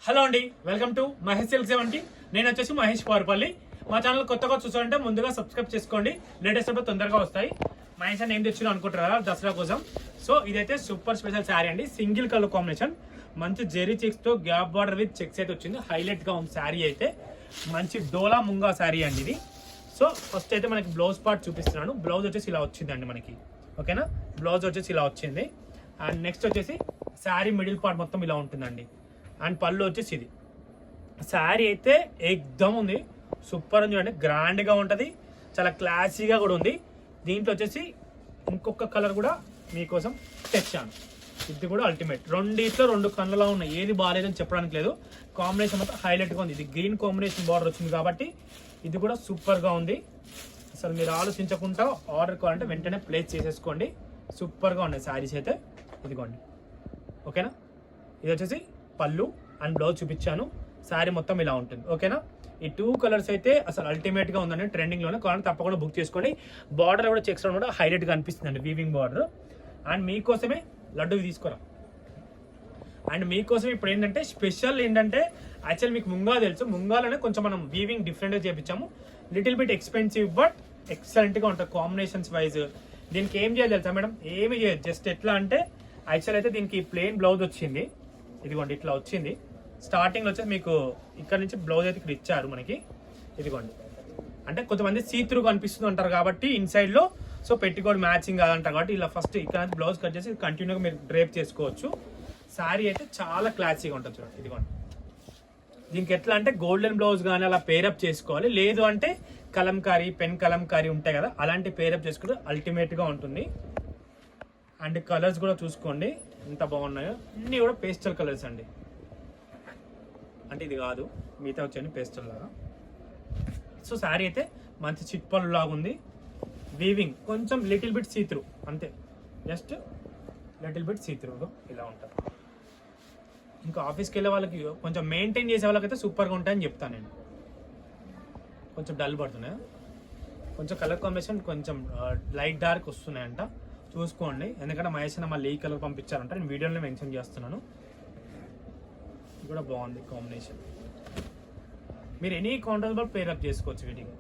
Hello అండి, welcome to Mahesh silk 70. నేను వచ్చేసి మహేష్ పారుపల్లి. మా ఛానల్ కొత్తగా చూసారంటే ముందుగా సబ్స్క్రైబ్ చేసుకోండి. లేటెస్ట్ అప్పుడు తొందరగా వస్తాయి. మహేష్ అని ఏం తెచ్చినా అనుకుంటారు కదా దసరా కోసం. సో ఇదైతే సూపర్ స్పెషల్ శారీ అండి. సింగిల్ కలర్ కాంబినేషన్, మంచి జెరీ చెక్స్ తో గ్యాప్ బార్డర్ విత్ చెక్స్ అయితే వచ్చింది. హైలైట్ గా ఉంది శారీ అయితే. మంచి డోలా ముంగా శారీ అండి ఇది. సో ఫస్ట్ అయితే మనకి బ్లౌజ్ పార్ట్ చూపిస్తున్నాను. బ్లౌజ్ వచ్చేసి ఇలా వచ్చిందండి మనకి, ఓకేనా. బ్లౌజ్ వచ్చేసి ఇలా వచ్చింది. అండ్ నెక్స్ట్ వచ్చేసి శారీ మిడిల్ పార్ట్ మొత్తం ఇలా ఉంటుందండి. అండ్ పళ్ళు వచ్చేసి ఇది. శారీ అయితే ఎక్దమ్ ఉంది, సూపర్ ఉంది చూడండి. గ్రాండ్గా ఉంటుంది, చాలా క్లాసీగా కూడా ఉంది. దీంట్లో వచ్చేసి ఇంకొక కలర్ కూడా మీకోసం తెచ్చాను. ఇది కూడా అల్టిమేట్. రెండిట్లో రెండు కళ్ళలా ఉన్నాయి, ఏది బాగాలేదని చెప్పడానికి లేదు. కాంబినేషన్ మొత్తం హైలైట్గా ఉంది. ఇది గ్రీన్ కాంబినేషన్ బార్డర్ వచ్చింది కాబట్టి ఇది కూడా సూపర్గా ఉంది. అసలు మీరు ఆలోచించకుండా ఆర్డర్ కావాలంటే వెంటనే ప్లేస్ చేసేసుకోండి. సూపర్గా ఉన్నాయి శారీస్ అయితే. ఇదిగోండి, ఓకేనా. ఇది వచ్చేసి పళ్ళు అండ్ బ్లౌజ్ చూపించాను. శారీ మొత్తం ఇలా ఉంటుంది, ఓకేనా. ఈ టూ కలర్స్ అయితే అసలు అల్టిమేట్గా ఉందండి. ట్రెండింగ్లోనే కావాలంటే తప్పకుండా బుక్ చేసుకోండి. బార్డర్ కూడా చెక్స్ కూడా హైలైట్గా అనిపిస్తుందండి, వీవింగ్ బార్డర్. అండ్ మీకోసమే లడ్డు తీసుకోరా. అండ్ మీకోసం ఇప్పుడు ఏంటంటే స్పెషల్ ఏంటంటే యాక్చువల్ మీకు ముంగా తెలుసు, ముంగాలోనే కొంచెం మనం వీవింగ్ డిఫరెంట్గా చేయించాము. లిటిల్ బిట్ ఎక్స్పెన్సివ్ బట్ ఎక్సలెంట్గా ఉంటుంది కాంబినేషన్స్ వైజ్. దీనికి ఏం చేయాలి తెలుసా మేడం? ఏమి చేయదు. జస్ట్ ఎట్లా అంటే యాక్చువల్ అయితే దీనికి ప్లెయిన్ బ్లౌజ్ వచ్చింది. ఇదిగోండి ఇట్లా వచ్చింది. స్టార్టింగ్లో వచ్చేసి మీకు ఇక్కడ నుంచి బ్లౌజ్ అయితే ఇక్కడ ఇచ్చారు మనకి. ఇదిగోండి, అంటే కొంతమంది సీత్రూ కనిపిస్తుంది అంటారు కాబట్టి ఇన్సైడ్లో. సో పెట్టికోడ్ మ్యాచింగ్ కాదంటారు కాబట్టి ఇలా ఫస్ట్ ఇక్కడ బ్లౌజ్ కట్ చేసి కంటిన్యూగా మీరు డ్రేప్ చేసుకోవచ్చు. శారీ అయితే చాలా క్లాసీగా ఉంటుంది చూడండి. ఇదిగోండి, దీనికి ఎట్లా అంటే గోల్డెన్ బ్లౌజ్ కానీ అలా పేరప్ చేసుకోవాలి. లేదు అంటే కలంకారీ, పెన్ కలంకారీ ఉంటాయి కదా, అలాంటి పేరప్ చేసుకుంటే అల్టిమేట్గా ఉంటుంది. అండ్ కలర్స్ కూడా చూసుకోండి ఎంత బాగున్నాయో. అన్నీ కూడా పేస్టల్ కలర్స్ అండి. అంటే ఇది కాదు, మిగతా వచ్చండి పేస్టల్ లాగా. సో శారీ అయితే మంచి చిట్పల్ లాగా ఉంది. వీవింగ్ కొంచెం లిటిల్ బిట్ సీత్రూ, అంతే, జస్ట్ లిటిల్ బిట్ సీత్రూ ఇలా ఉంటుంది. ఇంకా ఆఫీస్కి వెళ్ళే వాళ్ళకి కొంచెం మెయింటైన్ చేసే వాళ్ళకైతే సూపర్గా ఉంటాయని చెప్తాను నేను. కొంచెం డల్ పడుతున్నాయి, కొంచెం కలర్ కాంబినేషన్ కొంచెం లైట్ డార్క్ వస్తున్నాయంట, చూసుకోండి. ఎందుకంటే మహేష్ అన్న మళ్ళీ ఈ కలర్ పంపించారంట, నేను వీడియోలో మెన్షన్ చేస్తున్నాను. ఇది కూడా బాగుంది కాంబినేషన్. మీరు ఎనీ కాంట్రాస్టబుల్ పేరప్ చేసుకోవచ్చు. వీటికి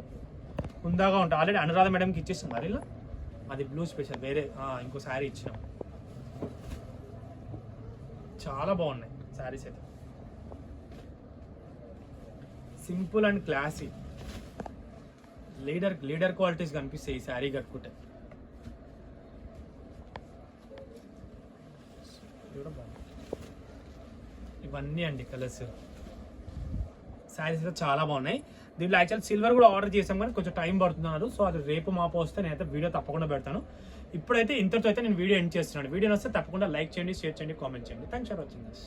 ఉందాగా ఉంటుంది. ఆల్రెడీ అనురాధ మేడంకి ఇచ్చేసాం మరి ఇలా. అది బ్లూ స్పెషల్ వేరే ఇంకో శారీ ఇచ్చినాం. చాలా బాగున్నాయి శారీస్ అయితే. Simple and classy, leader qualities కనిపిస్తాయి ఈ శారీ కట్టుకుంటే. ఇవన్నీ అండి కలర్స్. శారీస్ అయితే చాలా బాగున్నాయి. దీంట్లో యాక్చువల్ సిల్వర్ కూడా ఆర్డర్ చేసాం కానీ కొంచెం టైం పడుతున్నారు. సో అది రేపు మాపు వస్తే నేనైతే వీడియో తప్పకుండా పెడతాను. ఇప్పుడైతే ఇంతటితో అయితే నేను వీడియో ఎండ్ చేస్తున్నాను. వీడియో వస్తే తప్పకుండా లైక్ చేయండి, షేర్ చేయండి, కామెంట్ చేయండి. Thanks for watching this.